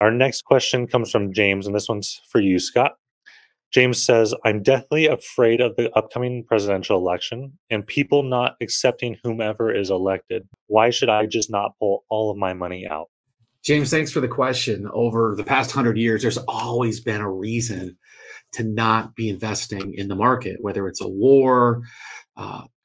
Our next question comes from James, and this one's for you, Scott. James says, I'm deathly afraid of the upcoming presidential election and people not accepting whomever is elected. Why should I just not pull all of my money out? James, thanks for the question. Over the past 100 years, there's always been a reason to not be investing in the market, whether it's a war,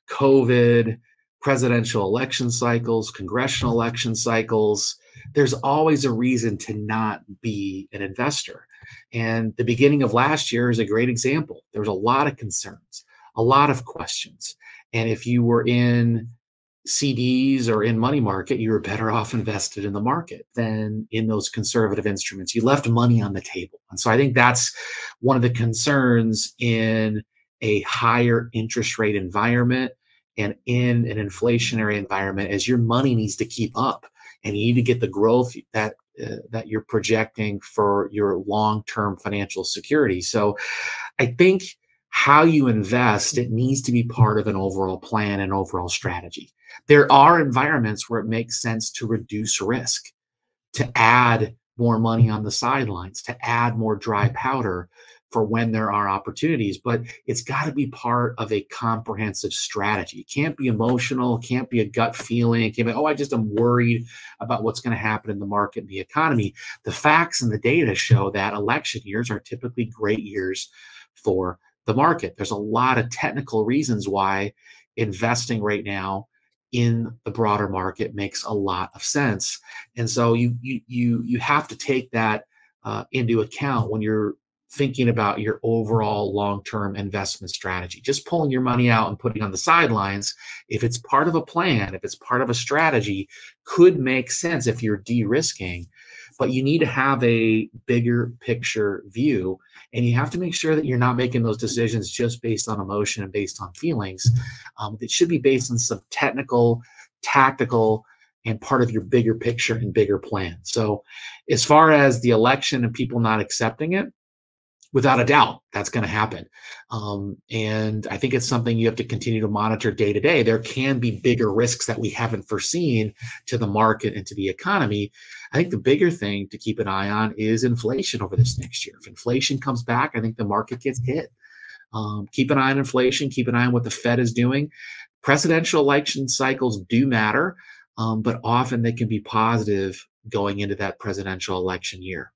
COVID, presidential election cycles, congressional election cycles. There's always a reason to not be an investor. And the beginning of last year is a great example. There was a lot of concerns, a lot of questions. And if you were in CDs or in money market, you were better off invested in the market than in those conservative instruments. You left money on the table. And so I think that's one of the concerns in a higher interest rate environment and in an inflationary environment, as your money needs to keep up and you need to get the growth that you're projecting for your long-term financial security. So I think how you invest, it needs to be part of an overall plan and overall strategy. There are environments where it makes sense to reduce risk, to add more money on the sidelines, to add more dry powder for when there are opportunities, but it's got to be part of a comprehensive strategy. It can't be emotional, it can't be a gut feeling, it can't be, oh, I'm worried about what's going to happen in the market and the economy. The facts and the data show that election years are typically great years for the market. There's a lot of technical reasons why investing right now in the broader market makes a lot of sense. And so you have to take that into account when you're thinking about your overall long-term investment strategy. Just pulling your money out and putting on the sidelines, if it's part of a plan, if it's part of a strategy, could make sense if you're de-risking, but you need to have a bigger picture view, and you have to make sure that you're not making those decisions just based on emotion and based on feelings. It should be based on some technical, tactical, and part of your bigger picture and bigger plan. So as far as the election and people not accepting it, without a doubt, that's going to happen. And I think it's something you have to continue to monitor day to day. There can be bigger risks that we haven't foreseen to the market and to the economy. I think the bigger thing to keep an eye on is inflation over this next year. If inflation comes back, I think the market gets hit. Keep an eye on inflation, keep an eye on what the Fed is doing. Presidential election cycles do matter, but often they can be positive going into that presidential election year.